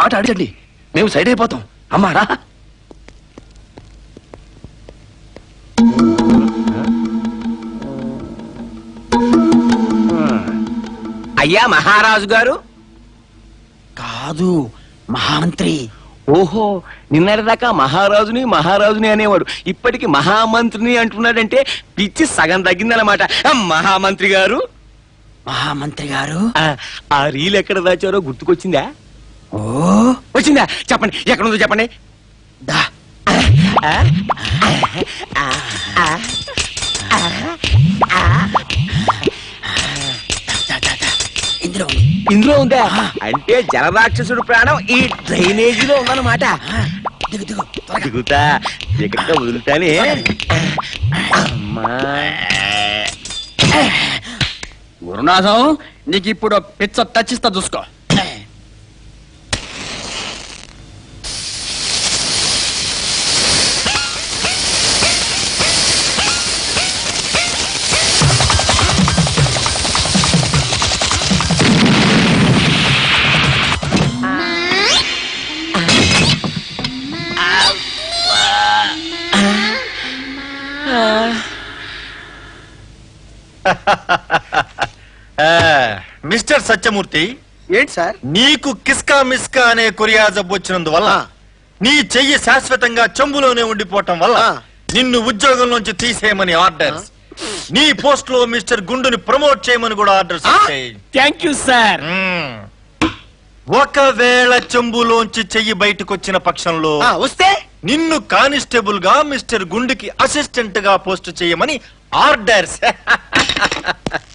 ఆట ఆడండి, మేము సైడ్ అయిపోతాం. అమ్మారా అయ్యా మహారాజు గారు. కాదు, మహామంత్రి. ఓహో, నిన్నటిదాకా మహారాజుని అనేవాడు, ఇప్పటికి మహామంత్రిని అంటున్నాడంటే పిచ్చి సగం తగ్గిందన్నమాట. మహామంత్రి గారు. మహామంత్రి గారు, ఆ రీల్ ఎక్కడ దాచారో గుర్తుకొచ్చిందా? ఓ వచ్చిందా? చెప్పండి, ఎక్కడ ఉందో చెప్పండి. దా ఇందులో ఉందా? అంటే జలరాక్షసుడు ప్రాణం ఈ డ్రైనేజీలో ఉందన్నమాట. దిగుతా, ఎక్కడ వదులుతానే. గురునాథం, నీకు ఇప్పుడు పిచ్చ టచ్చిస్తా, చూసుకో. మిస్టర్ సత్యమూర్తి, ఏంటి సార్? నీకు కిస్కా మిస్కా అనే కొరియా జబ్బు వచ్చినందువల్ల నీ చెయ్యి శాశ్వతంగా చెంబులోనే ఉండిపోవటం వల్ల నిన్ను ఉద్యోగంలోంచి తీసేయమని ఆర్డర్స్, నీ పోస్ట్ లో మిస్టర్ గుండుని ప్రమోట్ చేయమని కూడా ఆర్డర్స్ వచ్చాయి. Thank you sir. ఒకవేళ చెంబులోంచి చెయ్యి బయటకు వచ్చిన పక్షంలో వస్తే నిన్ను కానిస్టేబుల్ గా మిస్టర్ గుండుకి అసిస్టెంట్ గా పోస్ట్ చేయమని ఆర్డర్స్.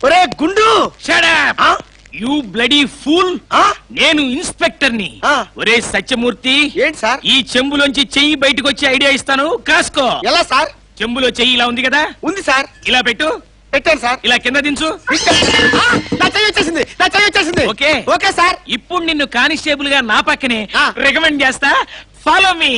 ఒరే గుండు, shut up you bloody fool. నేను ఇన్స్పెక్టర్ ని. ఒరే సత్యమూర్తి, ఏంటి సార్? ఈ చెంబులోంచి చెయ్యి బయటకు వచ్చే ఐడియా ఇస్తాను, కాసుకో. ఎలా సార్? చెంబులో చెయ్యి ఇలా ఉంది కదా? ఉంది సార్. ఇలా పెట్టు. పెట్టాను సార్. ఇలా కింద దించు. నా చెయ్యి వచ్చేసింది, నా చెయ్యి వచ్చేసింది. Okay okay sir. ఇప్పుడు నిన్ను కానిస్టేబుల్ గా నా పక్కనే రికమెండ్ చేస్తా. Follow me.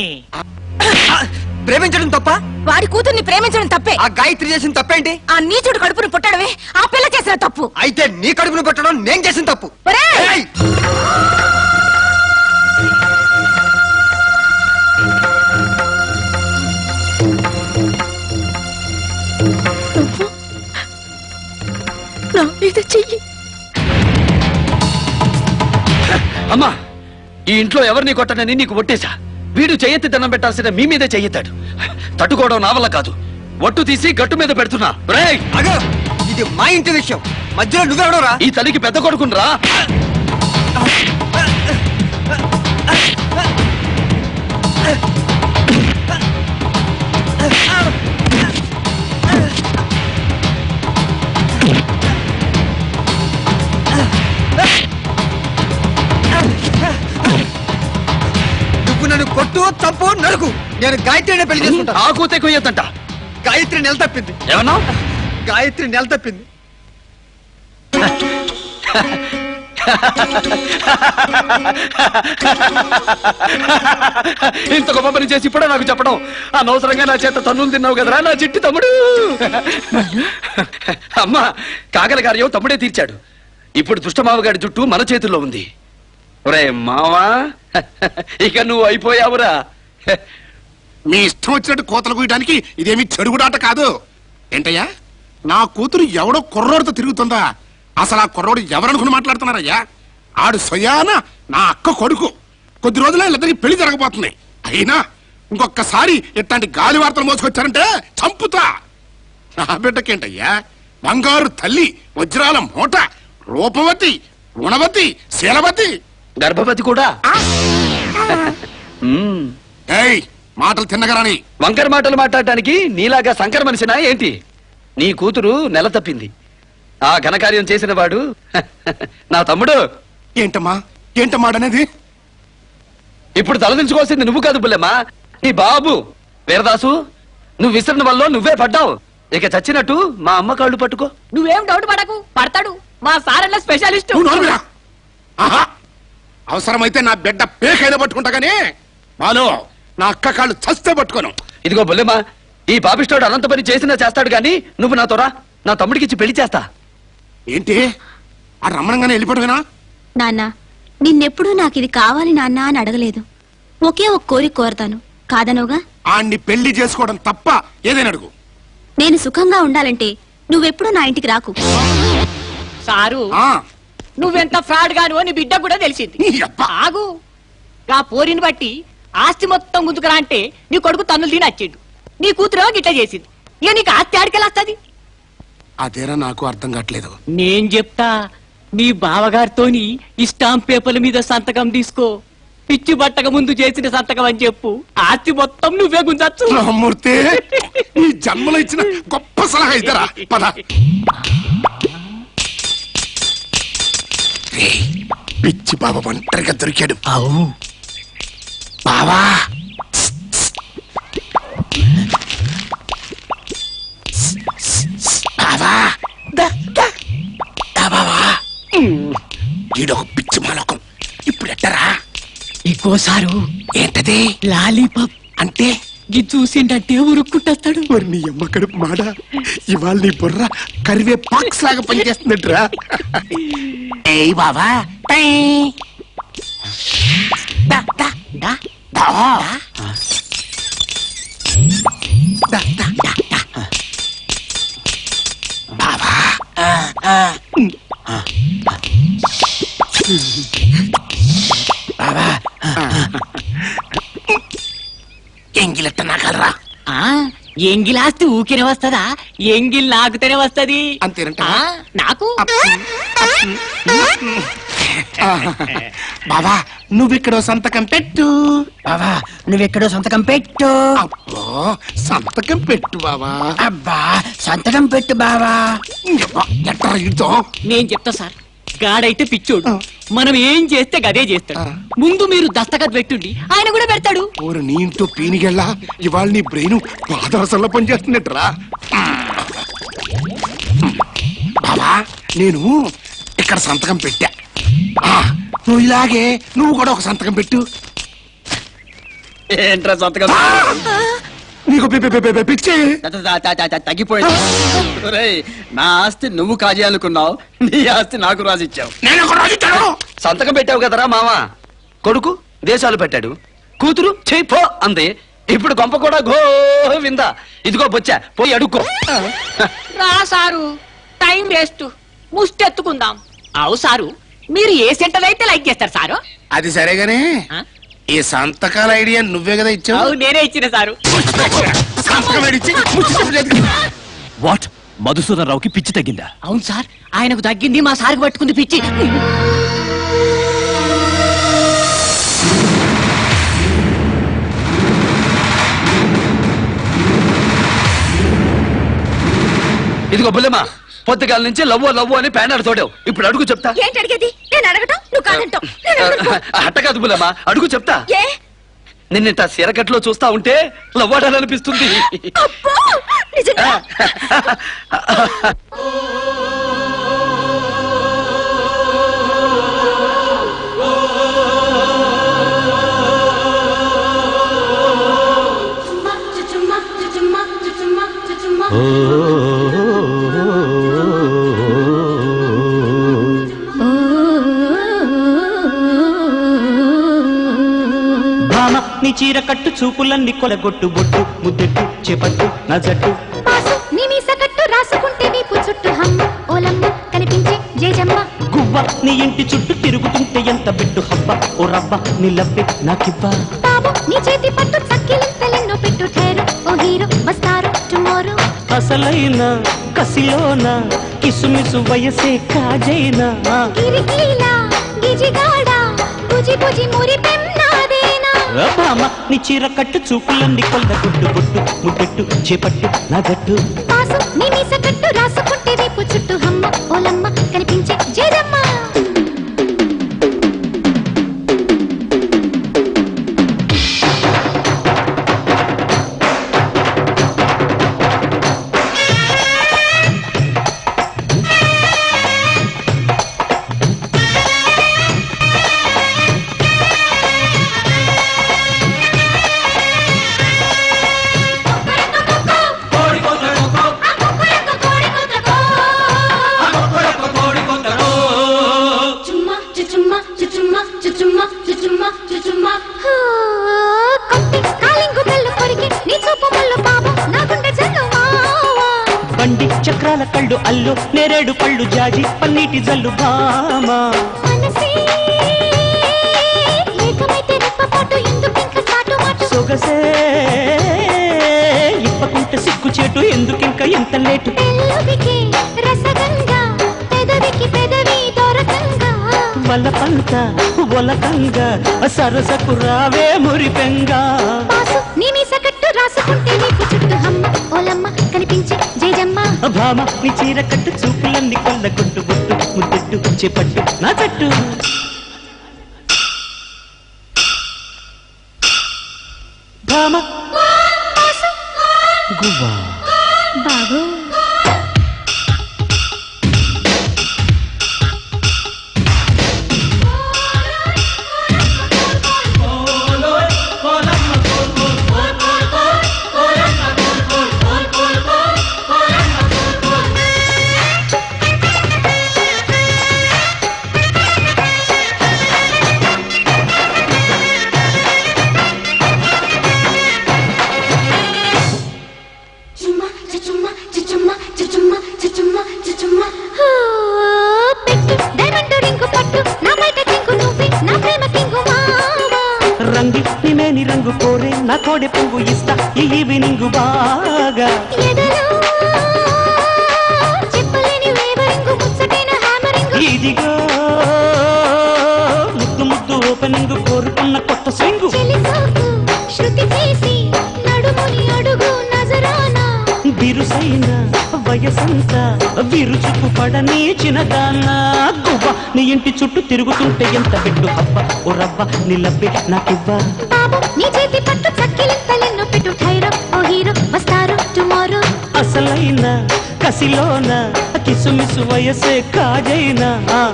ప్రేమించడం తప్ప? వాడి కూతుర్ని ప్రేమించడం తప్పే. ఆ గాయత్రి చేసిన తప్పేంటి? ఆ నీచుడు కడుపును పుట్టడమే ఆ పిల్ల చేసిన తప్పు. అయితే నీ కడుపును పుట్టడం నేను చేసిన తప్పు. ఒరేయ్! నా మీద చెయ్యి. అమ్మా, ఈ ఇంట్లో ఎవరిని కొట్టనని నీకు ఒట్టేశా. వీడు చెయ్యెత్తి దండం పెట్టాల్సిన మీ మీదే చెయ్యెత్తాడు. తట్టుకోవడం నా వల్ల కాదు. ఒట్టు తీసి గట్టు మీద పెడుతున్నా. ఇది మా ఇంటి విషయం, మధ్యలో నువ్వెవడరా? ఈ తల్లికి పెద్ద కొడుకునరా. నన్ను కొట్టు, తప్పు, నరుకు. నేను గాయత్రిని పెళ్లి చేసుకుంటా. ఆ కూతే కొయ్యొద్దంట. గాయత్రి నెల తప్పింది. ఏమన్నా? గాయత్రి నెల తప్పింది. ఇంత గొప్ప పని చేసి ఇప్పుడే నాకు చెప్పడం. అనవసరంగా నా చేత తన్నులు తిన్నావు కదరా నా చిట్టి తమ్ముడు. అమ్మా, కాకల కార్యం తమ్ముడే తీర్చాడు. ఇప్పుడు దుష్టమావగాడి జుట్టు మన చేతుల్లో ఉంది. ఒరే మావా, ఇక నువ్వు అయిపోయావురా. మీ ఇష్టం వచ్చినట్టు కోతలు కూయడానికి ఇదేమి చెడుగుడాట కాదు. ఏంటయ్యా, నా కూతురు ఎవడో కుర్రోడితో తిరుగుతుందా? అసలు ఆ కుర్రోడు ఎవరనుకుని మాట్లాడుతున్నారయ్యా? ఆడు స్వయాన నా అక్క కొడుకు. కొద్ది రోజులే ఇద్దరికి పెళ్లి జరగబోతుంది. అయినా ఇంకొకసారి ఇట్లాంటి గాలి వార్తలు మోసుకొచ్చారంటే చంపుతా. నా బిడ్డకేంటయ్యా, బంగారు తల్లి, వజ్రాల మూట, రూపవతి, గుణవతి, శీలవతి, గర్భవతి కూడా. ఏయ్, మాటలు తిన్నగరాని. వంకర మాటలు మాట్లాడటానికి నీలాగా సంకర మనిషినా ఏంటి? నీ కూతురు నెల తప్పింది. ఆ ఘనకార్యం చేసిన వాడు నా తమ్ముడు. ఏంటమ్మా, ఏంటమ్మాడనేది? ఇప్పుడు తలదించుకోవాల్సింది నువ్వు కాదు బుల్లెమ్మా, నీ బాబు. వీరదాసు, నువ్వు విసిరిన వల్ల నువ్వే పడ్డావు. ఇక చచ్చినట్టు మా అమ్మ కాళ్ళు పట్టుకో. నువ్వేం డౌట్ పడకు, పడతాడు. మా సారన్న స్పెషలిస్ట్. అవసరమైతే నా బిడ్డ పేకైనా పట్టుకుంటా గానీ మాలో నా అక్క కాళ్ళు చస్తే పట్టుకోను. ఇదిగో బుల్లెమ్మా, ఈ పాపిష్టోడు అనంత పని చేసినా చేస్తాడు గాని నువ్వు నాతో రా, నా తమ్ముడికి ఇచ్చి పెళ్లి చేస్తా. ఏంటి, ఆ రమణంగానే వెళ్ళిపోవడమేనా? నాన్న, నిన్నెప్పుడూ నాకిది కావాలి నాన్న అని అడగలేదు. ఒకే ఒక కోరిక కోరతాను, కాదనోగా? ఆణ్ణి పెళ్లి చేసుకోవడం తప్ప ఏదైనా అడుగు. నేను సుఖంగా ఉండాలంటే నువ్వెప్పుడూ నా ఇంటికి రాకు. సారు ఆ, నువ్వెంత ఫ్రాడ్ గాను నీ బిడ్డ కూడా తెలిసింది. నీ అబ్బా. ఆగు, ఆ పోరిని బట్టి ఆస్తి మొత్తం గుంజుకురా అంటే నీ కొడుకు తన్నులు తిని వచ్చిండు, నీ కూతురు గిట్ల చేసింది. ఇక నీకు ఆస్తి ఆడికెళ్ళొస్తుంది. అదేరా నాకు అర్థం కావట్లేదు. నేను చెప్తా, నీ బావగారితోని ఈ స్టాంప్ పేపర్ల మీద సంతకం తీసుకో. పిచ్చి పట్టక ముందు చేసిన సంతకం అని చెప్పు, ఆస్తి మొత్తం నువ్వే గుంజచ్చు. రామ్మూర్తి, ఈ జన్మలో ఇచ్చిన గొప్ప సలహా ఇద్దరా. పద. రేయ్, పిచ్చి బాబా ఒంటరిగా దొరికాడు. బావా, బావా, బావా, ఈడొక పిచ్చి మాలోకం. ఇప్పుడు ఎట్టరా? ఇంకోసారు ఏంటది? లాలీపాప్ అంటే ఇది చూసిండంటే ఉరుక్కుంటాడు. మరి నీ అమ్మ కడుపు మాడ, ఇవాళ నీ బుర్ర కరివే పాక్స్ లాగా పనిచేస్తున్నట్రా. ఏయ్ బావా, టై. దా, దా, దా, దా. దా, దా, దా, దా. బావా, బావా, ఎంగిలెట్ట నాగలరా. ఎంగిల్ ఆస్తి ఊకినే వస్తదా? ఎంగిల్ నాకుతేనే వస్తది. అంతేనంట. నాకు బావా, నువ్వెక్కడో సంతకం పెట్టు. బావా నువ్వెక్కడో సంతకం పెట్టు. అబ్బో, సంతకం పెట్టు బావా. అబ్బా సంతకం పెట్టు బావా. ఎట్లా ఇద్దో. నేను చెప్తా సార్, గాడైతే పిచ్చోడు, మనం ఏం చేస్తే గదే చేస్తాడు. ముందు మీరు దస్తఖత్ పెట్టుండి, ఆయన కూడా పెడతాడు. ఓరు నీ ఇంట్లో పీనిగెళ్ళా, ఇవాళ నీ బ్రెయిన్ పాదరసంలో పనిచేస్తున్నట్రా. బావా, నేను ఇక్కడ సంతకం పెట్టా. నువ్వు ఇలాగే నువ్వు కూడా ఒక సంతకం పెట్టు. ఏంట్రా సంతకం? నీకు పిచ్చి. తగ్గిపోయింది. ఒరేయ్, నా ఆస్తి నువ్వు కాజేయాలనుకున్నావు, నీ ఆస్తి నాకు రాసిచ్చావు. నేను ఒక రోజు ఇచ్చాను. సంతకం పెట్టావు కదరా మావా. కొడుకు దేశాలు పెట్టాడు, కూతురు చెయ్యి పో అంది. ఇప్పుడు గొంప కూడా గోవిందా. ఇదిగో బొచ్చా, పోయి అడుక్కో. రా సారు, టైం వేస్ట్, ముష్టెత్తుకుందాం. అవు సారు, మీరు ఏ సెంటర్ అయితే లైక్ చేస్తారు సారు? అది సరేగానే, ఈ సంతకాల ఐడియా నువ్వే కదా ఇచ్చావు. అవు నేనే ఇచ్చిన సారు. సంతకం ఏడిచ్చి ముచ్చి చెప్పలేదు కదా. వాట్? మధుసూదన్ రావుకి పిచ్చి తగ్గిందా? అవును సార్, ఆయనకు తగ్గింది, మా సార్కు పట్టుకుంది పిచ్చి. ఇదిగో బుల్లెమ్మా, పొద్దుగాల నుంచి లవ్వో లవ్వో అని ప్యానాడు తోడావు. ఇప్పుడు అడుగు చెప్తా. ఏంటి అడిగేది? నేను అడగటం నువ్వు కాదంటావు. అట్ట కాదు బుల్లెమ్మా, అడుగు చెప్తా. నిన్న సిరకట్లో చూస్తా ఉంటే లవ్వాడాలనిపిస్తుంది. నీ చీర కట్టు చూపులన్నీ కొలగొట్టు, బొట్టు ముద్దెట్టు చేపట్టు నా జట్టు. నీ మీస కట్టు రాసుకుంటే వీపు చుట్టూ హమ్మ ఓలమ్మ కనిపించే జేజమ్మ. గువ్వ నీ ఇంటి చుట్టూ తిరుగుతుంటే ఎంత బిడ్డు హబ్బ ఓ రబ్బ నీ లబ్బే నాకివ్వ. బాబు నీ చేతి పట్టు చక్కిలింతలెన్నో పెట్టు, ఠేరు ఓ హీరో వస్తారు టుమారో. అసలైన కసిలోన కిసుమిసు వయసే కాజైనా. గిరికీలా గిజిగాడా బుజి బుజి మురి పెన్నాదేనా. భామ నీ చీర కట్టు చూపులన్నీ కొలగొట్టు, బొట్టు ముద్దెట్టు చేపట్టు నా జట్టు. బాసు నీ మీస కట్టు రాసుకుంటే వీపు చుట్టూ హమ్మ ఓలమ్మ కనిపించే జేజమ్మ. అల్లు నేరేడు పళ్ళు జాజి పన్నీటి జల్లు భామ మనసే ఏకమైతే రెప్పపాటు ఎందుకింక చాటుమాటు సొగసే ఇప్పకుంట సిగ్గు చేటు ఎందుకింక ఎంత లేటు పెళ్ళువికి రసగంగా పెదవికి పెదవి దొరకంగా వలపంత ఒలకంగా సరసకు రావే మురిపెంగా పాసు నీ మీసకట్టు రాసుకుంటే నీకు చుట్టూ హమ్మ ఓలమ్మ కనిపించే జయజమ్మ భామ నీ చీర కట్టు చూపులన్నీ కొల్ల కొట్టు బొట్టు ముద్దెట్టు చేపట్టు నా తట్టు భామ గువ్వా బాబు చుమ్మా చుమ్మా చుమ్మా చుమ్మా చుమ్మా చుమ్మా పెట్టు డైమండ్ రింగు పట్టు నా బయట కింగు నువ్వే నా ప్రేమ కింగు మావా రంగి నిమేని రంగు కోరే నా కోడె పువ్వు ఇస్తా ఈ ఈవినింగ్ బాగా ఎదలో చెప్పలేని వేవరింగు ముచ్చటైన హ్యామరింగు ఇదిగో ముద్దు ముద్దు ఓపెనింగ్ కోరుకున్న కొత్త స్వింగు చెలిసోకు శృతి చేసి నడుముని అడుగు నజరానా బిరుసైన వయసంతా విరుచుకు పడని చిన్నదానా గువ్వ నీ ఇంటి చుట్టూ తిరుగుతుంటే ఎంత పెట్టు హబ్బ ఓ రవ్వ నిలబ్బే నాకివ్వ బాబు నీ చేతి పట్టు చక్కిలింతలెన్నో పెట్టు ఠైరో ఓ హీరో వస్తారు టుమారో అసలైన కసిలోన కిసుమిసు వయసే కాజైనా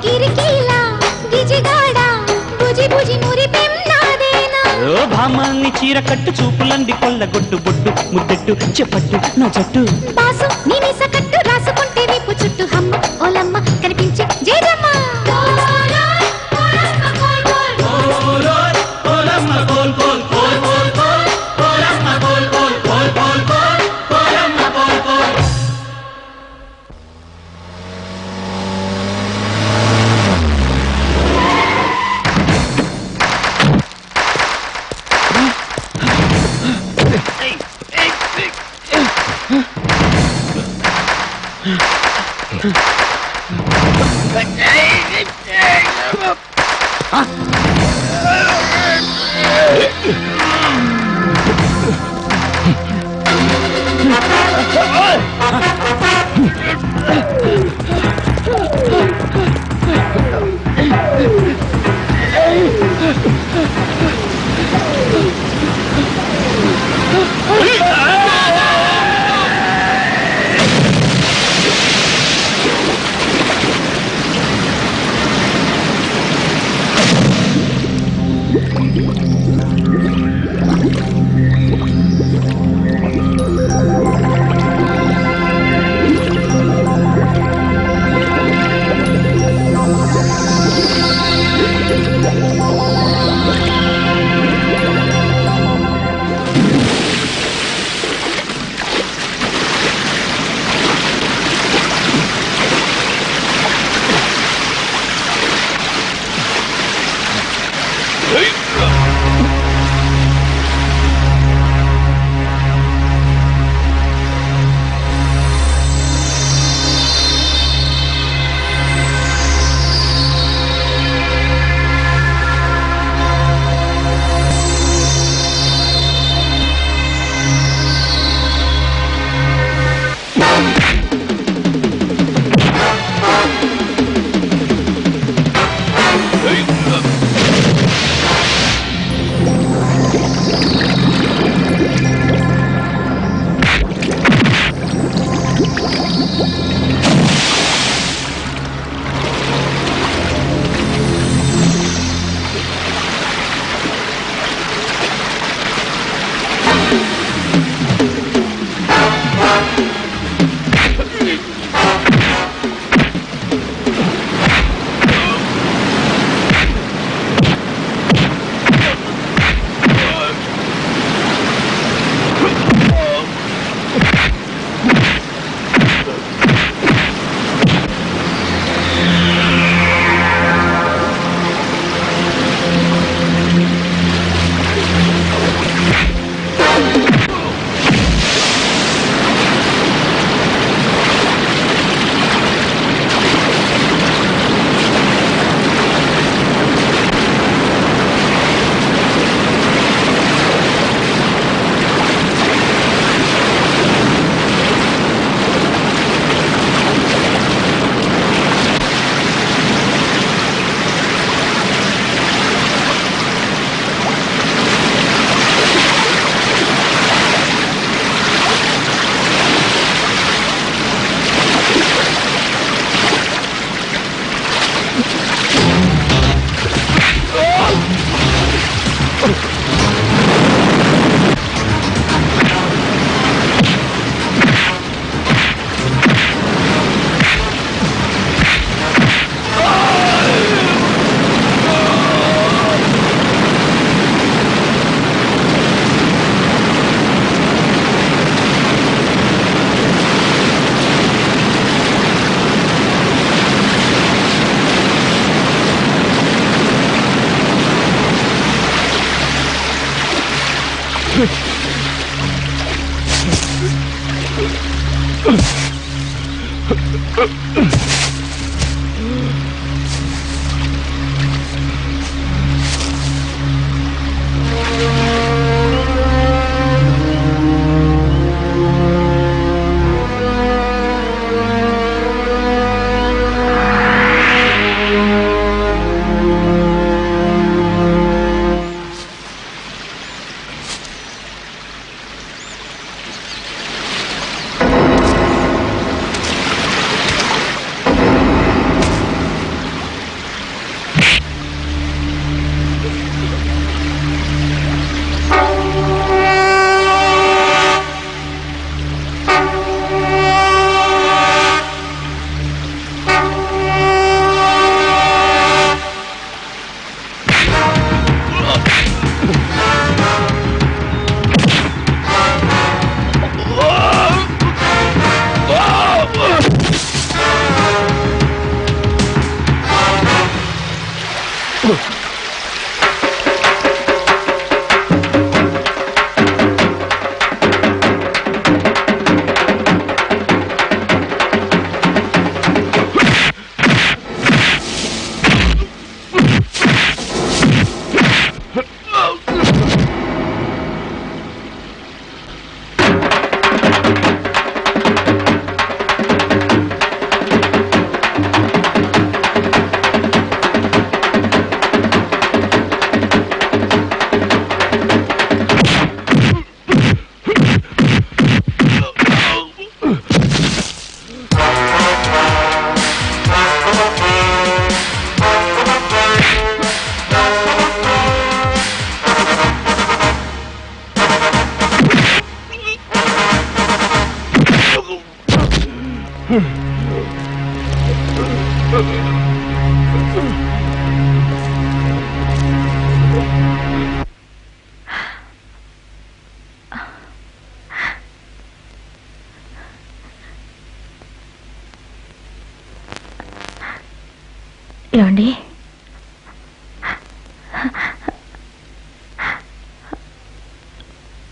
కిరికీలా గిజిగాడా బుజి బుజి మురిపెం నాదేనా ఓ భామాన్ని చీర కట్టు చూపులండి కొల్లగొట్టు బొట్టు ముద్దెట్టు చెప్పట్టు నా జట్టు బాసు నీ మీస కట్టు రాసుకుంటే వీపు చుట్టూ హమ్మ ఓలమ్మ కనిపించే జయజమ్మ ఏమండి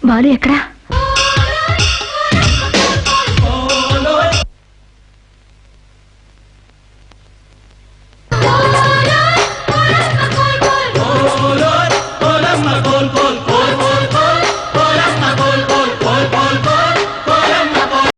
బాలు ఎక్కడా?